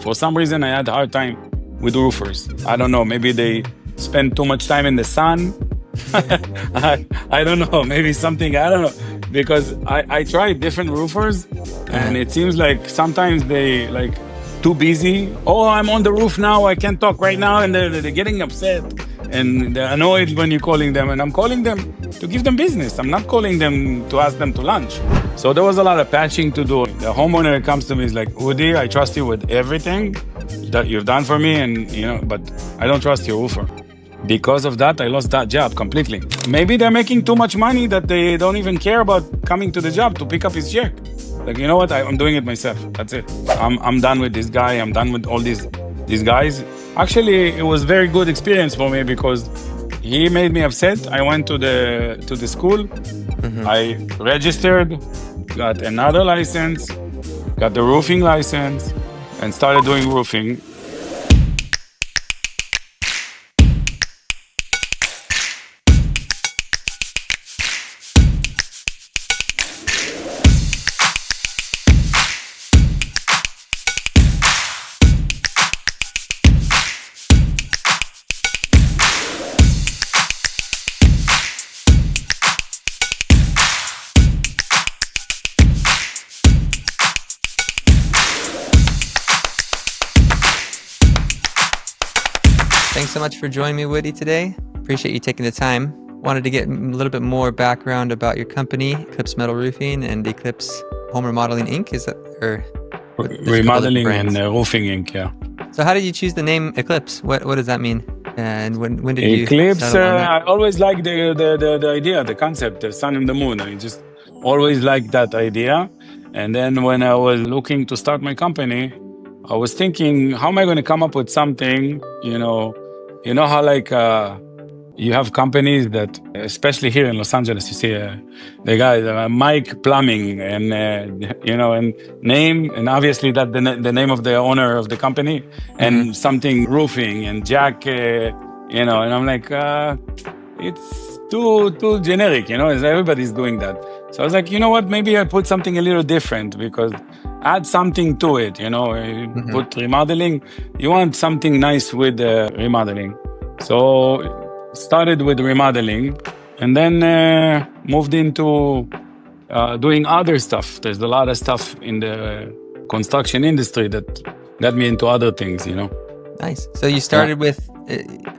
For some reason, I had a hard time with roofers. I don't know, maybe they spend too much time in the sun. I don't know, maybe something, I don't know. Because I tried different roofers and it seems like sometimes they like too busy. Oh, I'm on the roof now, I can't talk right now. And they're getting upset and they're annoyed when you're calling them. And I'm calling them to give them business. I'm not calling them to ask them to lunch. So there was a lot of patching to do. The homeowner comes to me, is like, Udi, I trust you with everything that you've done for me, and but I don't trust your roofer. Because of that, I lost that job completely. Maybe they're making too much money that they don't even care about coming to the job to pick up his check. Like, you know what? I'm doing it myself. That's it. I'm done with this guy. I'm done with all these guys. Actually, it was very good experience for me because he made me upset. I went to the school. I registered, got another license, got the roofing license, and started doing roofing. Thanks so much for joining me, Woody, today. Appreciate you taking the time. Wanted to get a little bit more background about your company, Eclipse Metal Roofing and Eclipse Home Remodeling Inc. Is that Remodeling and Roofing Inc. Yeah. So how did you choose the name Eclipse? What does that mean? And when did you Eclipse? I always liked the idea, the concept, the sun and the moon. I just always liked that idea. And then when I was looking to start my company, I was thinking, how am I going to come up with something, You know how like you have companies that, especially here in Los Angeles, you see the guys, Mike Plumbing and, and name, and obviously that the name of the owner of the company, and something roofing and Jack, and I'm like, it's too generic, everybody's doing that. So I was like, you know what, maybe I put something a little different because add something to it, put remodeling. You want something nice with remodeling. So started with remodeling and then moved into doing other stuff. There's a lot of stuff in the construction industry that got me into other things, Nice. So you started with,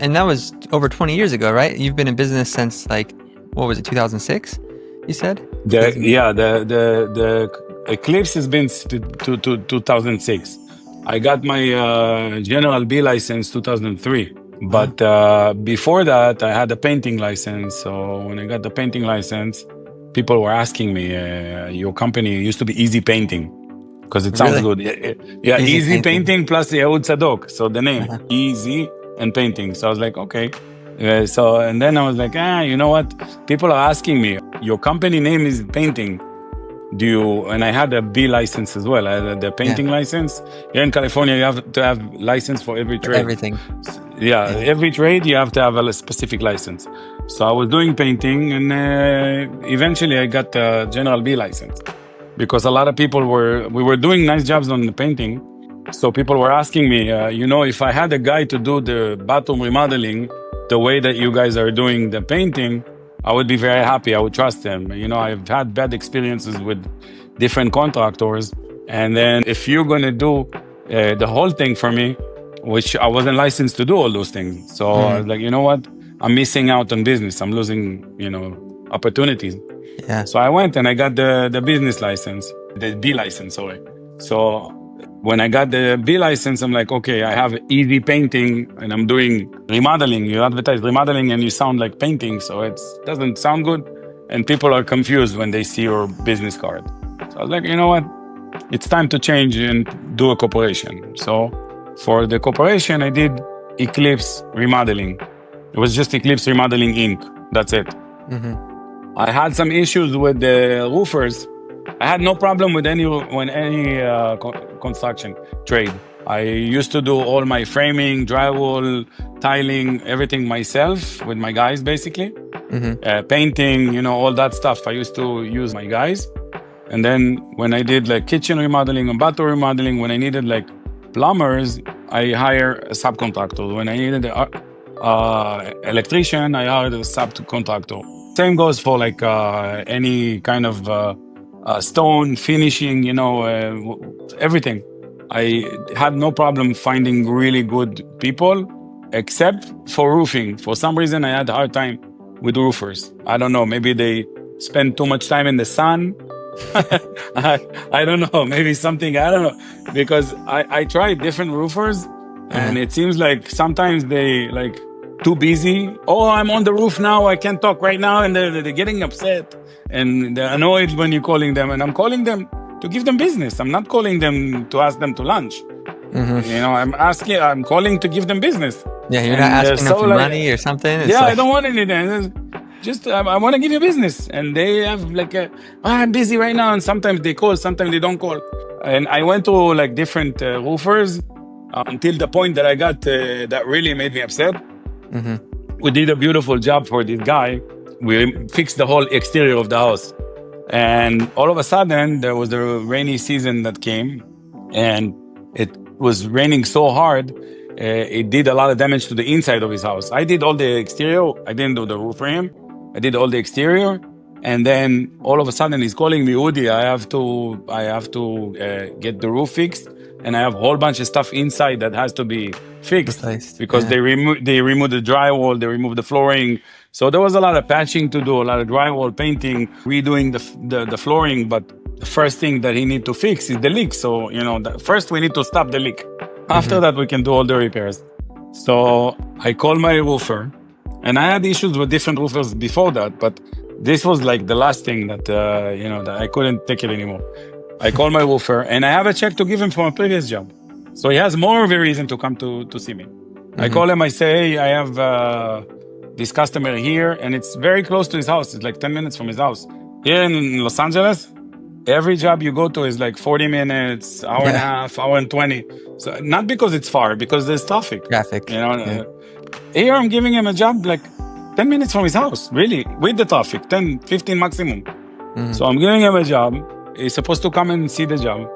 and that was over 20 years ago, right? You've been in business since 2006, you said? The Eclipse has been to 2006. I got my General B license 2003. But before that, I had a painting license. So when I got the painting license, people were asking me, your company used to be Easy Painting. Because it sounds good. Yeah, Easy Painting plus Yehud Tzadok. So the name, Easy and Painting. So I was like, okay. And then I was like, you know what? People are asking me, your company name is Painting. And I had a B license as well. I had the painting license. Here in California, you have to have license for every trade. Everything. Every trade, you have to have a specific license. So I was doing painting and eventually I got the General B license. Because a lot of people we were doing nice jobs on the painting. So people were asking me, if I had a guy to do the bathroom remodeling the way that you guys are doing the painting, I would be very happy. I would trust them. I've had bad experiences with different contractors. And then if you're going to do the whole thing for me, which I wasn't licensed to do all those things. So I was like, you know what? I'm missing out on business. I'm losing, opportunities. Yeah. So I went and I got the business license, the B license, sorry. So when I got the B license, I'm like, okay, I have Easy Painting and I'm doing remodeling. You advertise remodeling and you sound like painting, so it doesn't sound good. And people are confused when they see your business card. So I was like, you know what? It's time to change and do a corporation. So for the corporation, I did Eclipse Remodeling. It was just Eclipse Remodeling Inc. That's it. I had some issues with the roofers. I had no problem with any construction trade. I used to do all my framing, drywall, tiling, everything myself with my guys, basically. Painting, all that stuff. I used to use my guys. And then when I did kitchen remodeling and bathroom remodeling, when I needed plumbers, I hire a subcontractor. When I needed an electrician, I hired a subcontractor. Same goes for like any kind of stone finishing, everything. I had no problem finding really good people, except for roofing. For some reason, I had a hard time with roofers. I don't know. Maybe they spend too much time in the sun. I don't know. Maybe something. I don't know. Because I tried different roofers, and it seems like sometimes they like too busy. Oh, I'm on the roof now. I can't talk right now, and they're getting upset and they're annoyed when you're calling them. And I'm calling them to give them business. I'm not calling them to ask them to lunch. I'm calling to give them business. Yeah, you're not asking them for money or something. It's I don't want anything. Just I want to give you business, and they have like I'm busy right now, and sometimes they call, sometimes they don't call. And I went to like different roofers until the point that I got that really made me upset. We did a beautiful job for this guy. We fixed the whole exterior of the house, and all of a sudden there was the rainy season that came, and it was raining so hard. It did a lot of damage to the inside of his house. I did all the exterior. I didn't do the roof for him. I did all the exterior, and then all of a sudden he's calling me, Udi, I have to get the roof fixed, and I have a whole bunch of stuff inside that has to be fixed because they removed the drywall, they removed the flooring. So there was a lot of patching to do, a lot of drywall, painting, redoing the flooring. But the first thing that he needs to fix is the leak. So first we need to stop the leak. After that, we can do all the repairs. So I called my roofer, and I had issues with different roofers before that, but this was like the last thing that, that I couldn't take it anymore. I called my roofer, and I have a check to give him from a previous job. So he has more of a reason to come to see me. I call him, I say, hey, I have this customer here, and it's very close to his house. It's like 10 minutes from his house. Here in Los Angeles, every job you go to is like 40 minutes, hour and a half, hour and 20. So not because it's far, because there's traffic. Here I'm giving him a job like 10 minutes from his house, really, with the traffic, 10, 15 maximum. So I'm giving him a job. He's supposed to come and see the job.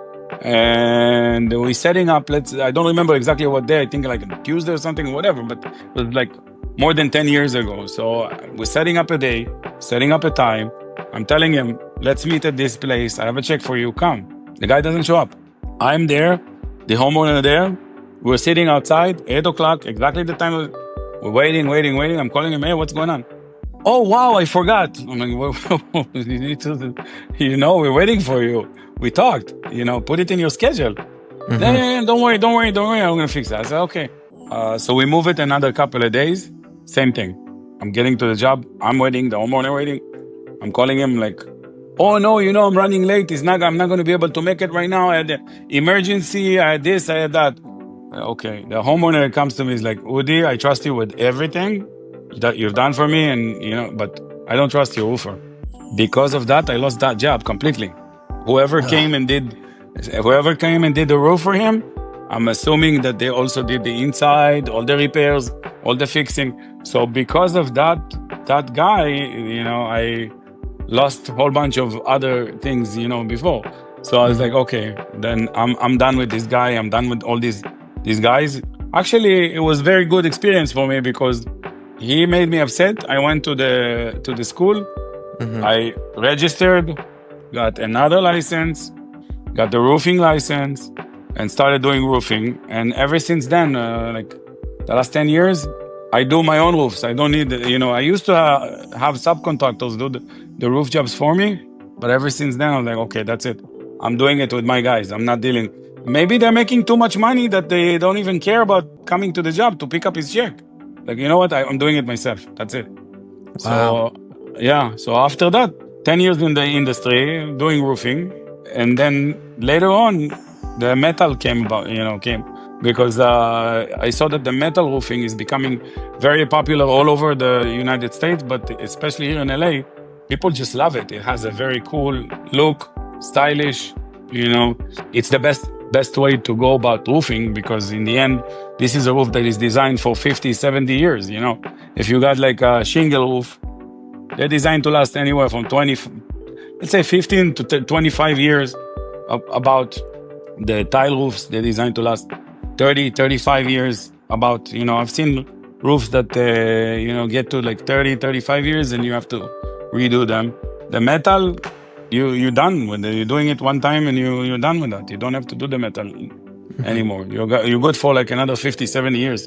And we're setting up, I don't remember exactly what day, I think like Tuesday or something or whatever, but it was like more than 10 years ago. So we're setting up a day, setting up a time. I'm telling him, let's meet at this place. I have a check for you. Come. The guy doesn't show up. I'm there. The homeowner there. We're sitting outside, 8 o'clock, exactly the time. We're waiting. I'm calling him, hey, what's going on? Oh, wow, I forgot. I'm like, you need to, we're waiting for you. We talked, put it in your schedule. Yeah, don't worry. I'm going to fix that. I said, okay. So we move it another couple of days. Same thing. I'm getting to the job. I'm waiting. The homeowner waiting. I'm calling him like, oh no, I'm running late. I'm not going to be able to make it right now. I had an emergency. I had this, I had that. Okay. The homeowner comes to me. He's like, Udi, I trust you with everything that you've done for me. And, but I don't trust your roofer. Because of that, I lost that job completely. Whoever came and did the roof for him, I'm assuming that they also did the inside, all the repairs, all the fixing. So because of that guy, I lost a whole bunch of other things, before. So I was like, okay, then I'm done with this guy. I'm done with all these guys. Actually, it was a very good experience for me because he made me upset. I went to the school. I registered, got another license, got the roofing license, and started doing roofing. And ever since then, like the last 10 years, I do my own roofs. I don't need, I used to have subcontractors do the roof jobs for me. But ever since then, I'm like, okay, that's it. I'm doing it with my guys. I'm not dealing. Maybe they're making too much money that they don't even care about coming to the job to pick up his check. Like, you know what? I'm doing it myself. That's it. Wow. So after that, 10 years in the industry doing roofing. And then later on, the metal came because I saw that the metal roofing is becoming very popular all over the United States, but especially here in LA, people just love it. It has a very cool look, stylish, It's the best way to go about roofing because in the end, this is a roof that is designed for 50, 70 years, If you got like a shingle roof, they're designed to last anywhere from 15 to 25 years. About the tile roofs, they're designed to last 30, 35 years about, I've seen roofs that, get to like 30, 35 years and you have to redo them. The metal, you're done with it. You're doing it one time and you're done with that. You don't have to do the metal anymore. You're good for like another 50, 70 years.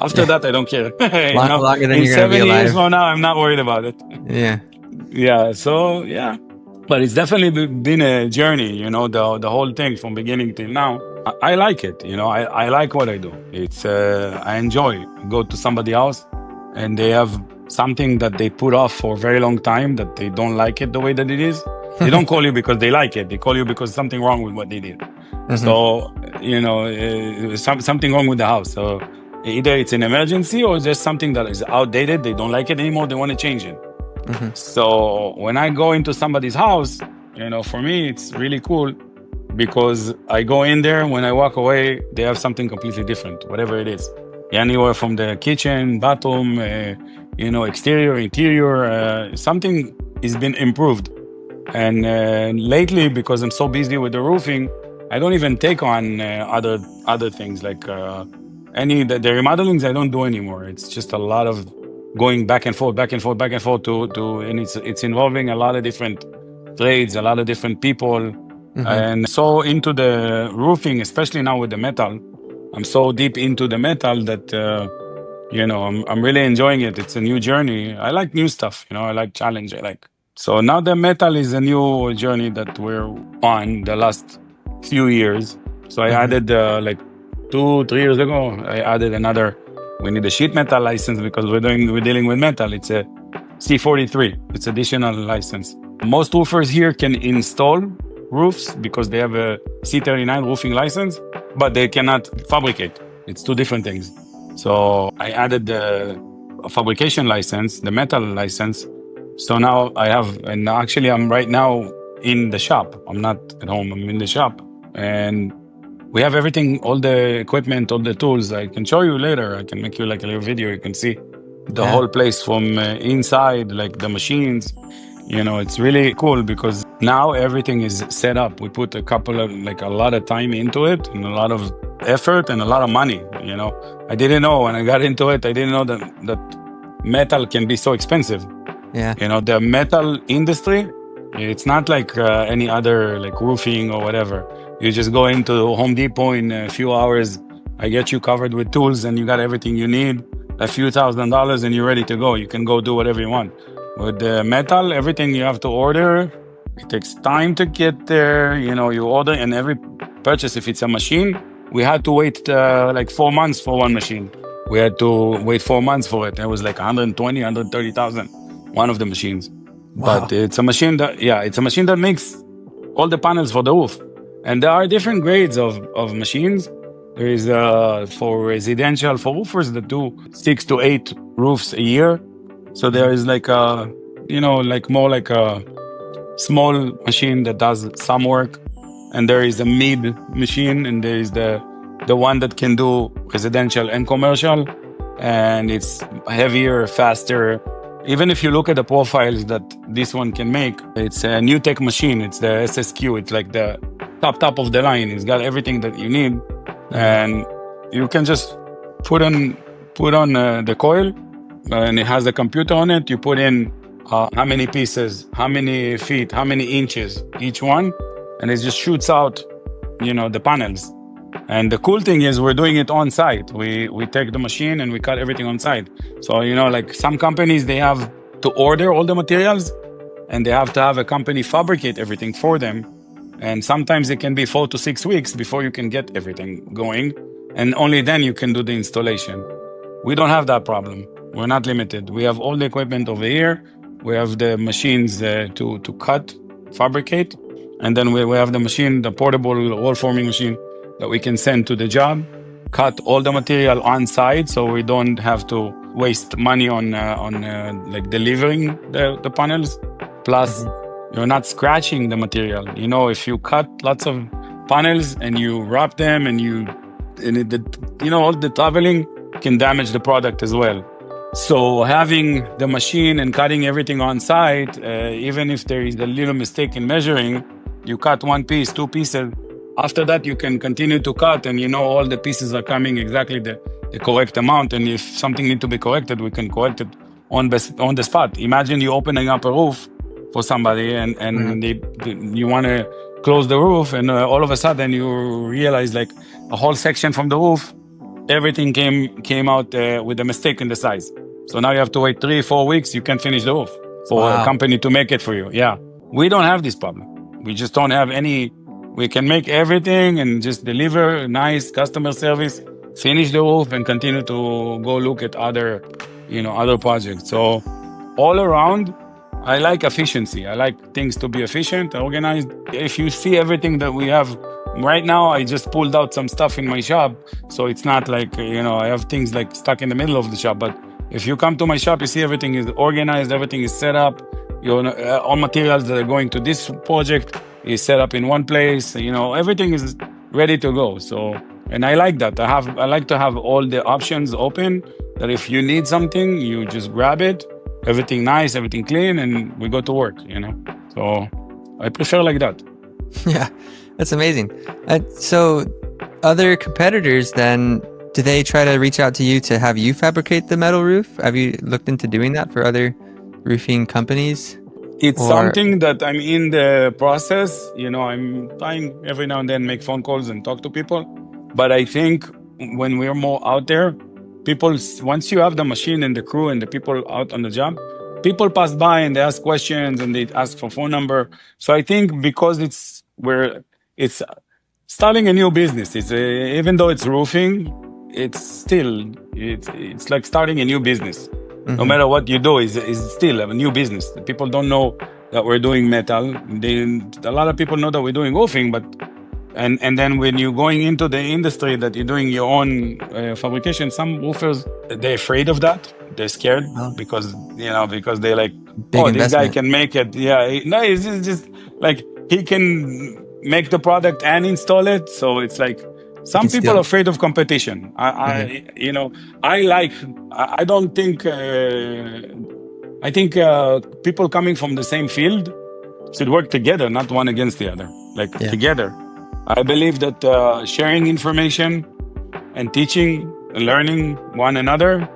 After that, I don't care. Longer than In you're going to be 7 years alive. from now, I'm not worried about it. Yeah. Yeah. So yeah, but it's definitely been a journey. The whole thing from beginning till now. I like it. I like what I do. It's I enjoy. Go to somebody else, and they have something that they put off for a very long time that they don't like it the way that it is. They don't call you because they like it. They call you because something wrong with what they did. So something wrong with the house. So either it's an emergency or just something that is outdated. They don't like it anymore. They want to change it. So when I go into somebody's house, for me, it's really cool because I go in there. When I walk away, they have something completely different, whatever it is. Anywhere from the kitchen, bathroom, exterior, interior, something has been improved. And lately, because I'm so busy with the roofing, I don't even take on other things like the remodelings. I don't do anymore. It's just a lot of going back and forth and it's involving a lot of different trades, a lot of different people. And so into the roofing, especially now with the metal, I'm so deep into the metal that I'm really enjoying it. It's a new journey. I like new stuff. I like challenge. So now the metal is a new journey that we're on the last few years. So I added like 2-3 years ago, I added another. We need a sheet metal license because we're dealing with metal. It's a C43. It's additional license. Most roofers here can install roofs because they have a C39 roofing license, but they cannot fabricate. It's two different things. So I added the fabrication license, the metal license. So now I have, and actually I'm right now in the shop. I'm not at home, I'm in the shop. And we have everything, all the equipment, all the tools. I can show you later. I can make you like a little video. You can see the whole place from inside, like the machines. It's really cool because now everything is set up. We put a lot of time into it and a lot of effort and a lot of money. I didn't know when I got into it, I didn't know that metal can be so expensive. Yeah. The metal industry, it's not like any other like roofing or whatever. You just go into Home Depot in a few hours. I get you covered with tools and you got everything you need, a few $1,000s and you're ready to go. You can go do whatever you want. With the metal, everything you have to order. It takes time to get there. You order, and every purchase, if it's a machine, we had to wait like 4 months for one machine. We had to wait 4 months for it. It was like 120, 130,000, one of the machines. Wow. But it's a machine that makes all the panels for the roof. And there are different grades of machines. There is for residential, for roofers that do 6 to 8 roofs a year. So there is like more like a small machine that does some work. And there is a mid machine, and there is the one that can do residential and commercial. And it's heavier, faster. Even if you look at the profiles that this one can make, it's a new tech machine. It's the SSQ. It's like the top of the line. It's got everything that you need. And you can just put on the coil, and it has a computer on it. You put in how many pieces, how many feet, how many inches each one, and it just shoots out, the panels. And the cool thing is we're doing it on site. We take the machine and we cut everything on site. So, like some companies, they have to order all the materials and they have to have a company fabricate everything for them. And sometimes it can be 4 to 6 weeks before you can get everything going. And only then you can do the installation. We don't have that problem. We're not limited. We have all the equipment over here. We have the machines to cut, fabricate. And then we have the machine, the portable wall forming machine that we can send to the job, cut all the material on site, so we don't have to waste money on like delivering the panels. Plus, you're not scratching the material. If you cut lots of panels and you wrap them and all the traveling can damage the product as well. So having the machine and cutting everything on site, even if there is a little mistake in measuring, you cut one piece, 2 pieces, After that, you can continue to cut, and all the pieces are coming exactly the correct amount. And if something needs to be corrected, we can correct it on the spot. Imagine you opening up a roof for somebody, and you want to close the roof, and all of a sudden you realize like a whole section from the roof, everything came out with a mistake in the size. So now you have to wait 3-4 weeks. You can't finish the roof for a company to make it for you. Yeah, we don't have this problem. We just don't have any. We can make everything and just deliver nice customer service, finish the roof, and continue to go look at other projects. So all around, I like efficiency. I like things to be efficient, organized. If you see everything that we have right now, I just pulled out some stuff in my shop. So it's not like, I have things like stuck in the middle of the shop. But if you come to my shop, you see everything is organized, everything is set up. All materials that are going to this project is set up in one place. Everything is ready to go. So, and I like that. I like to have all the options open, that if you need something, you just grab it, everything nice, everything clean, and we go to work, So I prefer like that. Yeah, that's amazing. So other competitors then, do they try to reach out to you to have you fabricate the metal roof? Have you looked into doing that for other roofing companies? It's something that I'm in the process. I'm trying every now and then make phone calls and talk to people. But I think when we're more out there, once you have the machine and the crew and the people out on the job, people pass by and they ask questions and they ask for phone number. So I think because it's starting a new business. Even though it's roofing, it's like starting a new business. Mm-hmm. No matter what you do, is still a new business. People don't know that we're doing metal. A lot of people know that we're doing roofing, but and then when you're going into the industry that you're doing your own fabrication, some roofers, they're afraid of that. They're scared because they're like, this guy can make it. Yeah, no, it's just like he can make the product and install it. So it's like some people are afraid of competition. I think people coming from the same field should work together, not one against the other, together. I believe that sharing information and teaching and learning one another.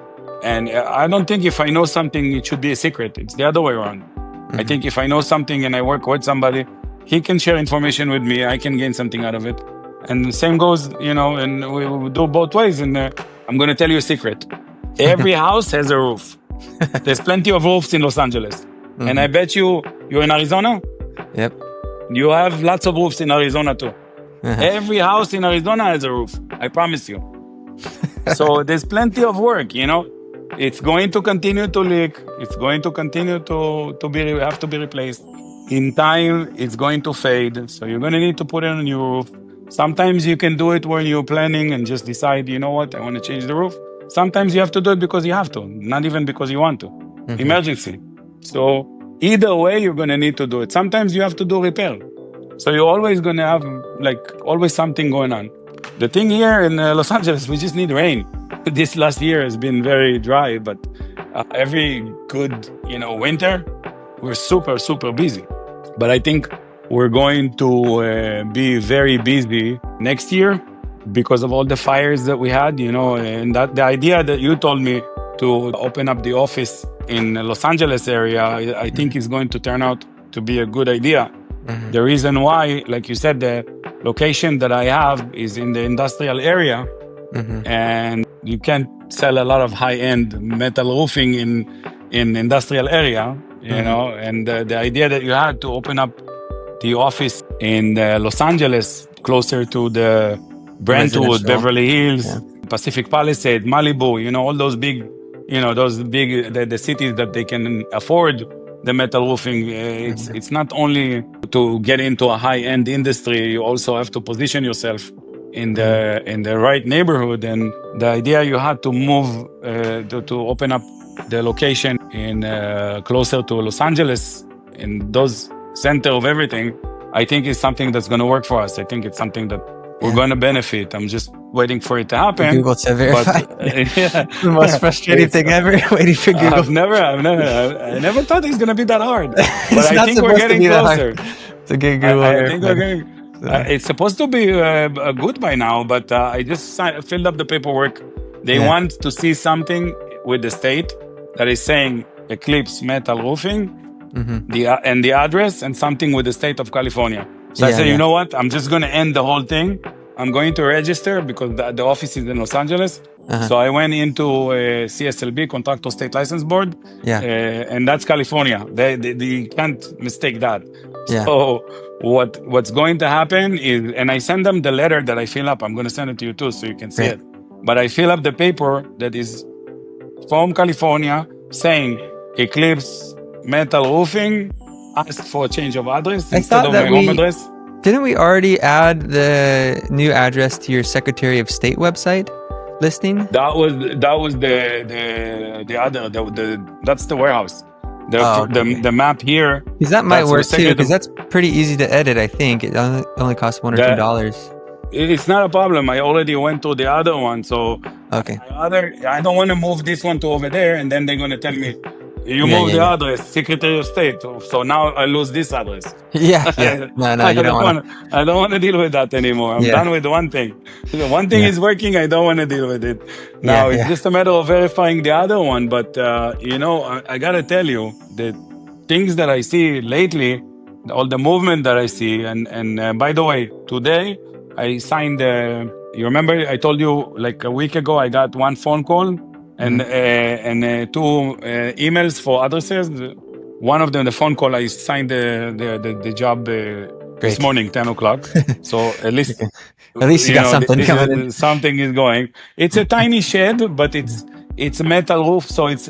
And I don't think if I know something, it should be a secret. It's the other way around. Mm-hmm. I think if I know something and I work with somebody, he can share information with me. I can gain something out of it. And the same goes, and we do both ways. And I'm going to tell you a secret. Every house has a roof. There's plenty of roofs in Los Angeles. Mm-hmm. And I bet you're in Arizona? Yep. You have lots of roofs in Arizona too. Uh-huh. Every house in Arizona has a roof. I promise you. So there's plenty of work, It's going to continue to leak. It's going to continue to have to be replaced. In time, it's going to fade. So you're going to need to put it on your roof. Sometimes you can do it when you're planning and just decide, I want to change the roof. Sometimes you have to do it because you have to, not even because you want to. Mm-hmm. Emergency. So either way, you're going to need to do it. Sometimes you have to do repair. So you're always going to have always something going on. The thing here in Los Angeles, we just need rain. This last year has been very dry, but every good, winter, we're super, super busy. But I think we're going to be very busy next year because of all the fires that we had, and that the idea that you told me to open up the office in Los Angeles area, I think is going to turn out to be a good idea. Mm-hmm. The reason why, like you said, the location that I have is in the industrial area, mm-hmm. and you can't sell a lot of high-end metal roofing in industrial area, and the idea that you had to open up the office in Los Angeles, closer to the Brentwood, Beverly Hills, Pacific Palisades, Malibu, all those big, the cities that they can afford the metal roofing. It's not only to get into a high-end industry, you also have to position yourself in the right neighborhood. And the idea you had to move to open up the location in closer to Los Angeles, in those center of everything, I think is something that's going to work for us. I think it's something that we're going to benefit. I'm just waiting for it to happen. Google to verify. The most frustrating thing ever. Waiting for Google. I never thought it's going to be that hard. But I think we're getting closer. To get Google. I think we're getting. It's supposed to be good by now, but I just filled up the paperwork. They Yeah. want to see something with the state that is saying Eclipse metal roofing, and the address, and something with the state of California. So I Yeah, said, yeah. you know what? I'm just going to end the whole thing. I'm going to register because the office is in Los Angeles. So I went into CSLB, Contractor State License Board, Yeah. and that's California. They can't mistake that. Yeah. So what's going to happen is, and I send them the letter that I fill up. I'm going to send it to you too, so you can see Great. it. But I fill up the paper that is from California saying Eclipse metal roofing, asked for a change of address I instead thought of that my home address. Didn't we already add the new address to your Secretary of State website listing? That was the other that's the warehouse. The map here. Because that might That's work too, because Secretary. that's pretty easy to edit, I think. It only costs $1 or $2. It's not a problem. I already went to the other one, so Okay. I don't want to move this one to over there, and then they're gonna tell me you Yeah, moved yeah, the yeah. address, Secretary of State. So now I lose this address. Yeah, yeah. No, you don't want to. I don't want to deal with that anymore. I'm done with one thing. One thing is working. I don't want to deal with it. Now it's just a matter of verifying the other one. But I gotta tell you the things that I see lately, all the movement that I see, and by the way, today I signed. You remember I told you like a week ago I got one phone call and two emails for addresses. One of them, the phone call, I signed the job this morning, 10 o'clock. So at least, At least you got something coming in. Something is going. It's a tiny shed, but it's a metal roof, so it's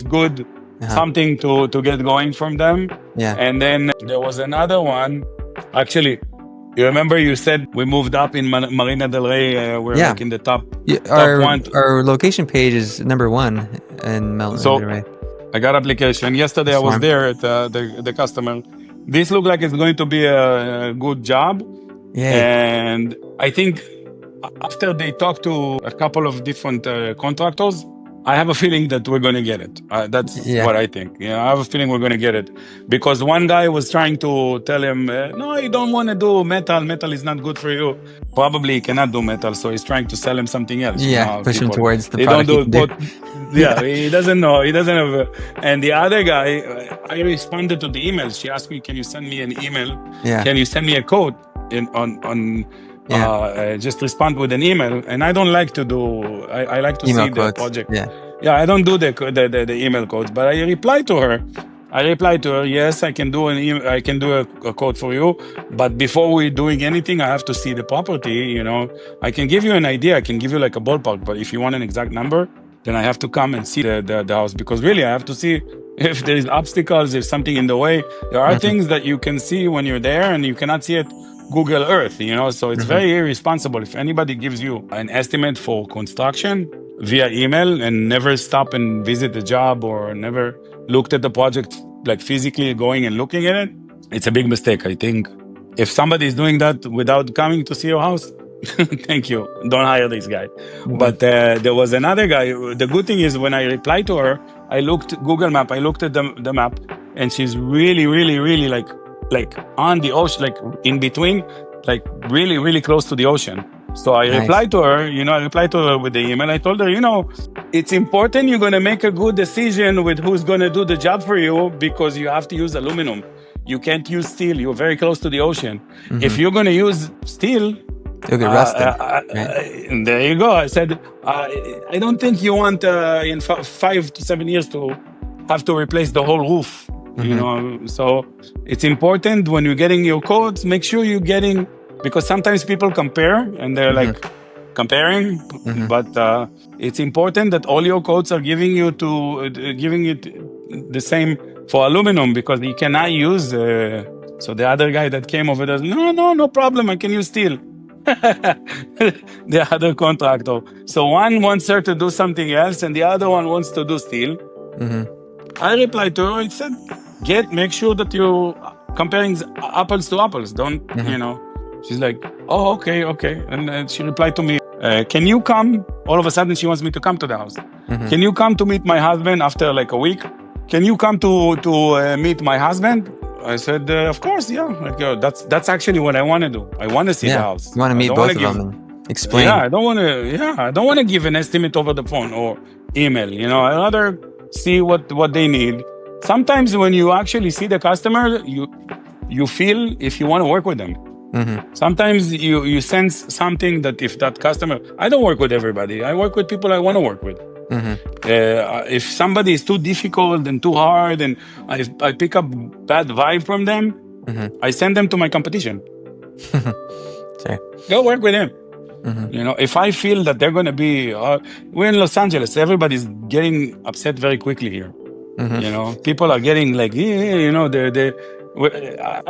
good. Something to get going from them. Yeah. And then there was another one. Actually, you remember you said we moved up in Marina del Rey. We're like in the top one. Our location page is #1 in Marina del Rey. I got application. Yesterday I was there at the customer. This looked like it's going to be a good job. Yeah. And I think after they talk to a couple of different contractors, I have a feeling that we're going to get it. That's what I think. Yeah, I have a feeling we're going to get it. Because one guy was trying to tell him, no, you don't want to do metal. Metal is not good for you. Probably he cannot do metal, so he's trying to sell him something else. Yeah, push him towards the they product don't do he doesn't know. He doesn't have. And the other guy, I responded to the email. She asked me, can you send me an email? Yeah. Can you send me a code just respond with an email? And I don't like to do. I like to email see codes. the project. Yeah, I don't do the email codes, but I replied to her. Yes, I can do an email. I can do a code for you, but before we're doing anything, I have to see the property. I can give you an idea. I can give you like a ballpark, but if you want an exact number, then I have to come and see the house, because really I have to see if there's obstacles, if something in the way. There are things that you can see when you're there, and you cannot see it Google Earth, so it's very irresponsible if anybody gives you an estimate for construction via email and never stop and visit the job or never looked at the project, like physically going and looking at it. It's a big mistake. I think if somebody is doing that without coming to see your house, thank you. Don't hire this guy. But there was another guy. The good thing is when I replied to her, I looked Google Map. I looked at the map, and she's really, really, really like on the ocean, like in between, like really, really close to the ocean. So I replied to her, with the email. I told her, it's important you're going to make a good decision with who's going to do the job for you, because you have to use aluminum. You can't use steel. You're very close to the ocean. If you're going to use steel, you'll get rusted. There you go. I said, I don't think you want in 5 to 7 years to have to replace the whole roof. So it's important when you're getting your codes, make sure you're getting, because sometimes people compare and they're like comparing, but it's important that all your codes are giving it the same for aluminum, because you cannot use. So the other guy that came over there, no problem, I can use steel. The other contractor. So one wants her to do something else, and the other one wants to do steel. I replied to her. I said, make sure that you're comparing apples to apples. Don't, She's like, oh, okay. And she replied to me, can you come? All of a sudden, she wants me to come to the house. Can you come to meet my husband after like a week? Can you come to meet my husband? I said, of course, yeah. Like, that's actually what I want to do. I want to see the house. You want to I meet don't both wanna of give, them and explain. Yeah, I don't want to. Yeah, I don't want to give an estimate over the phone or email. I rather see what they need. Sometimes when you actually see the customer, you feel if you want to work with them. Sometimes you sense something that if that customer, I don't work with everybody. I work with people I want to work with. If somebody is too difficult and too hard, and I pick up bad vibe from them, I send them to my competition. Sure. Go work with him. If I feel that they're going to be, we're in Los Angeles. Everybody's getting upset very quickly here. People are getting like, I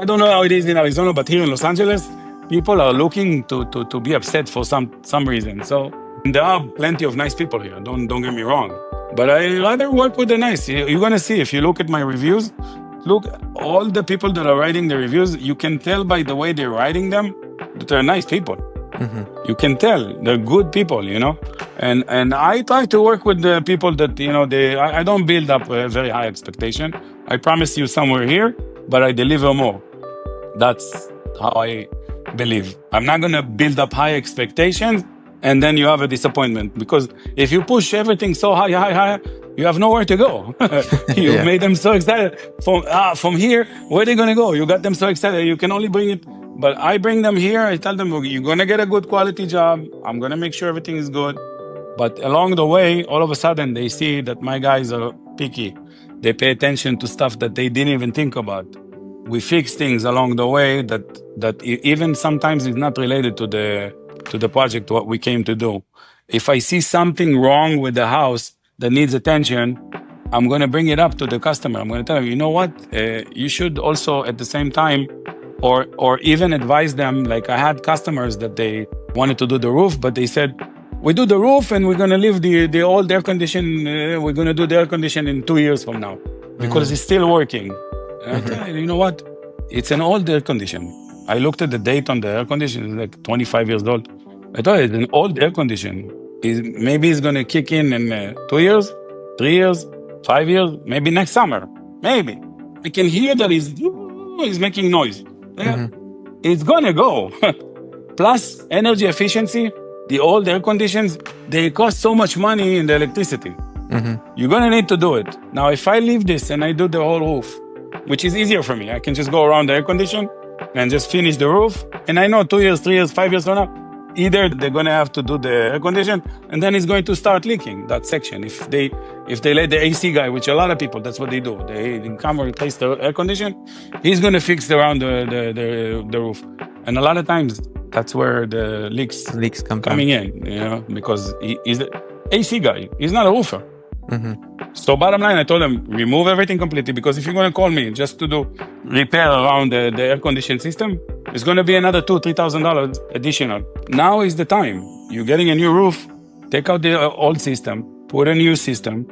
don't know how it is in Arizona, but here in Los Angeles, people are looking to be upset for some reason. So there are plenty of nice people here. Don't get me wrong. But I rather work with the nice. You're going to see, if you look at my reviews, look, all the people that are writing the reviews, you can tell by the way they're writing them that they're nice people. You can tell they're good people, and I try to work with the people that, I don't build up a very high expectation. I promise you somewhere here, but I deliver more. That's how I believe. I'm not going to build up high expectations and then you have a disappointment, because if you push everything so high, you have nowhere to go. You made them so excited. From here, where are they going to go? You got them so excited. You can only bring it. But I bring them here. I tell them, you're going to get a good quality job. I'm going to make sure everything is good. But along the way, all of a sudden, they see that my guys are picky. They pay attention to stuff that they didn't even think about. We fix things along the way that even sometimes is not related to the project, what we came to do. If I see something wrong with the house that needs attention, I'm going to bring it up to the customer. I'm going to tell them, you know what? You should also at the same time, or even advise them. Like I had customers that they wanted to do the roof, but they said, we do the roof and we're going to leave the old air condition. We're going to do the air condition in 2 years from now because it's still working. And I tell you know what? It's an old air condition. I looked at the date on the air condition. It's like 25 years old. I thought it's an old air condition. Maybe it's going to kick in 2 years, 3 years, 5 years, maybe next summer. Maybe. I can hear that he's making noise. It's going to go. Plus energy efficiency, the old air conditions, they cost so much money in the electricity. You're going to need to do it. Now, if I leave this and I do the whole roof, which is easier for me, I can just go around the air condition and just finish the roof. And I know 2 years, 3 years, 5 years from now, either they're going to have to do the air condition and then it's going to start leaking, that section. If they let the AC guy, which a lot of people, that's what they do. They come and replace the air condition. He's going to fix around the roof. And a lot of times, that's where the leaks coming in, because he's the AC guy. He's not a roofer. So bottom line, I told them, remove everything completely, because if you're going to call me just to do repair around the air conditioning system, it's going to be another $2,000-$3,000 additional. Now is the time. You're getting a new roof, take out the old system, put a new system,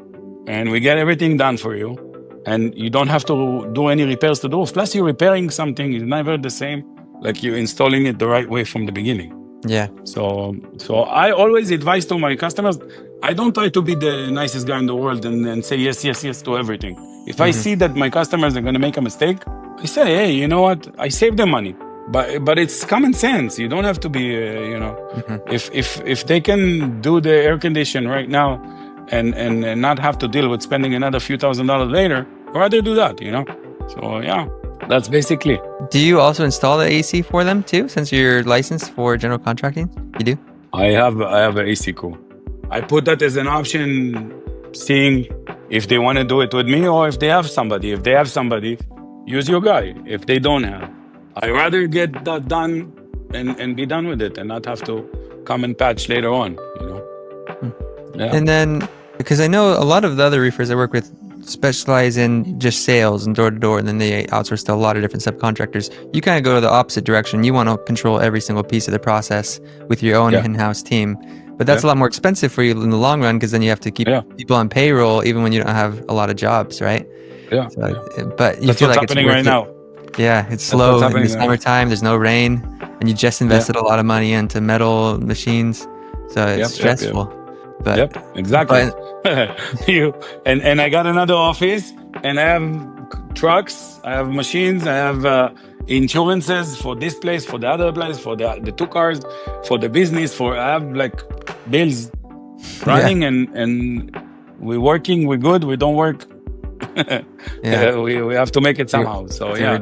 and we get everything done for you. And you don't have to do any repairs to the roof. Plus, you're repairing something is never the same like you're installing it the right way from the beginning. Yeah. So I always advise to my customers, I don't try to be the nicest guy in the world and say yes to everything. If I see that my customers are going to make a mistake, I say, hey, you know what? I save them money. But it's common sense. You don't have to be, if they can do the air condition right now and not have to deal with spending another few $1,000s later, I'd rather do that, So, yeah. That's basically. Do you also install the AC for them too, since you're licensed for general contracting? You do? I have an AC crew. I put that as an option, seeing if they want to do it with me or if they have somebody. If they have somebody, use your guy. If they don't have, I'd rather get that done and be done with it and not have to come and patch later on, Yeah. And then, because I know a lot of the other roofers I work with specialize in just sales and door to door, and then they outsource to a lot of different subcontractors. You kind of go to the opposite direction. You want to control every single piece of the process with your own in-house team. But that's a lot more expensive for you in the long run, because then you have to keep people on payroll even when you don't have a lot of jobs, right? Yeah. So, but you that's feel what's like happening it's right now. Yeah, it's slow in the summertime. There's no rain, and you just invested a lot of money into metal machines, so it's stressful. But exactly. And I got another office, and I have trucks, I have machines, I have insurances for this place, for the other place, for the two cars, for the business, I have like bills running, and we're working, we're good, we don't work. We have to make it somehow. So yeah,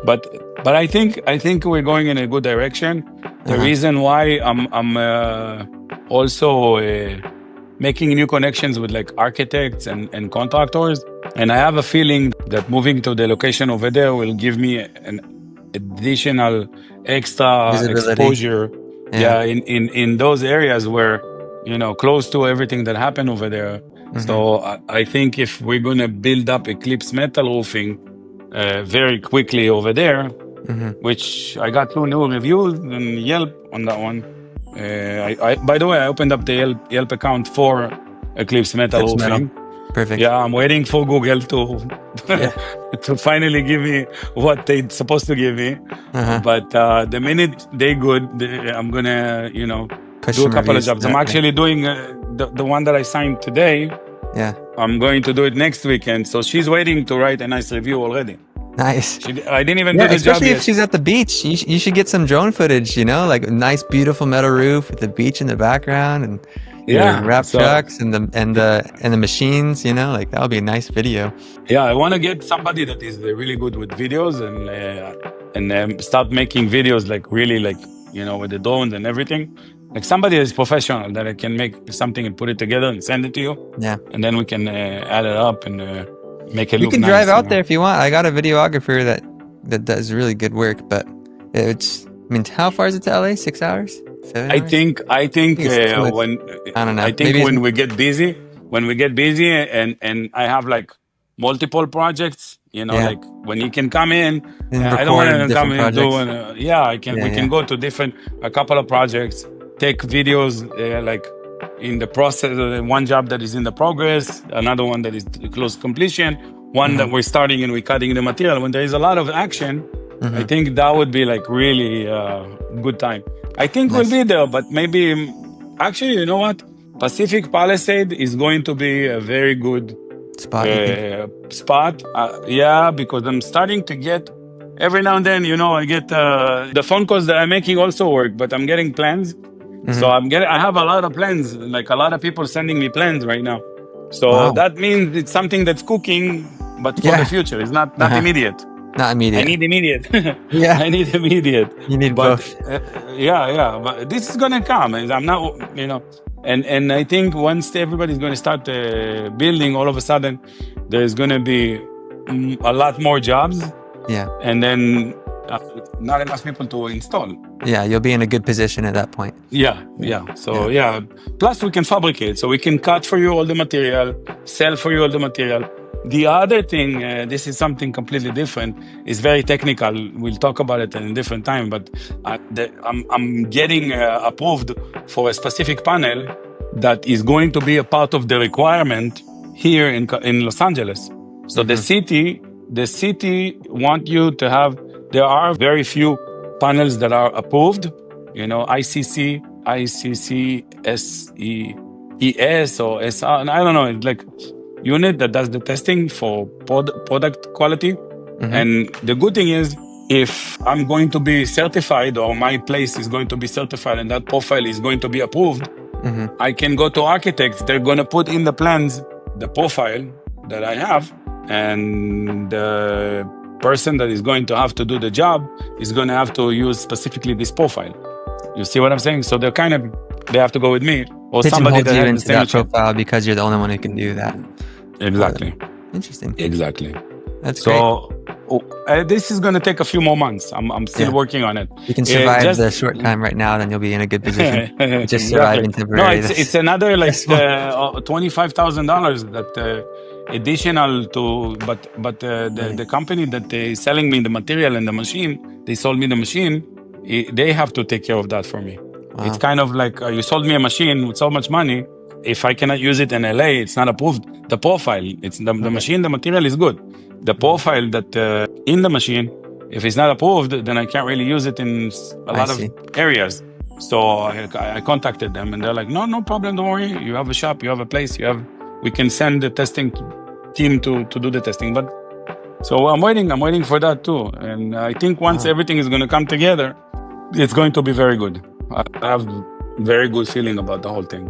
but I think we're going in a good direction. The reason why I'm also making new connections with like architects and contractors, and I have a feeling that moving to the location over there will give me an additional extra visibility. Exposure. In those areas where, close to everything that happened over there. So I think if we're going to build up Eclipse metal roofing very quickly over there, which I got 2 new reviews and Yelp on that one. By the way, I opened up the Yelp account for Eclipse metal roofing. Perfect. Yeah, I'm waiting for Google to to finally give me what they're supposed to give me. But the minute they good, I'm gonna do a couple of jobs. I'm actually doing the one that I signed today. Yeah. I'm going to do it next weekend. So she's waiting to write a nice review already. Nice. I didn't even do the job especially yet. if she's at the beach. You should get some drone footage, like a nice, beautiful metal roof with the beach in the background and wrap trucks and the machines, like that would be a nice video. Yeah, I want to get somebody that is really good with videos and start making videos like really like, with the drones and everything. Like somebody that's professional that I can make something and put it together and send it to you. Yeah. And then we can add it up and make it look nice. You can drive out there if you want. I got a videographer that does really good work, but how far is it to LA? 6 hours? 7 hours? I think when I don't know. I think when we get busy and I have like multiple projects, like when you can come in, I don't want to come in and do. We can go to a couple of projects, take videos like in the process, one job that is in the progress, another one that is close to completion, one that we're starting and we're cutting the material. When there is a lot of action, I think that would be like really good time. I think we'll be there, but maybe actually, you know what? Pacific Palisade is going to be a very good spot. Because I'm starting to get every now and then, I get the phone calls that I'm making also work, but I'm getting plans. So I have a lot of plans, like a lot of people sending me plans right now. So that means it's something that's cooking, but for the future. It's not immediate. Not immediate. I need immediate. I need immediate. You need both. But this is gonna come. I'm not, and I think once everybody's gonna start building, all of a sudden, there's gonna be a lot more jobs. Yeah. And then not enough people to install. Yeah, you'll be in a good position at that point. So plus we can fabricate, so we can cut for you all the material, sell for you all the material. The other thing, this is something completely different. It's very technical. We'll talk about it in a different time. But I'm getting approved for a specific panel that is going to be a part of the requirement here in Los Angeles. So the city want you to have. There are very few panels that are approved. ICC, SES or SR. And I don't know. It's like unit that does the testing for product quality. And the good thing is, if I'm going to be certified or my place is going to be certified and that profile is going to be approved, I can go to architects. They're going to put in the plans the profile that I have, and the person that is going to have to do the job is going to have to use specifically this profile. You see what I'm saying? So they have to go with me or somebody that has the same profile because you're the only one who can do that. Exactly. Interesting. Exactly. That's great. This is going to take a few more months. I'm still working on it. You can survive the short time right now, then you'll be in a good position. Just surviving temporarily. No, it's another like $25,000 that additional to, but the company that they selling me the material and the machine, they sold me the machine. They have to take care of that for me. Wow. It's kind of like you sold me a machine with so much money. If I cannot use it in LA, it's not approved. The profile, it's the machine, the material is good. The profile that in the machine, if it's not approved, then I can't really use it in a lot of areas. So I contacted them and they're like, no problem, don't worry. You have a shop, you have a place, we can send the testing team to do the testing. But So I'm waiting for that too. And I think once everything is going to come together, it's going to be very good. I have very good feeling about the whole thing.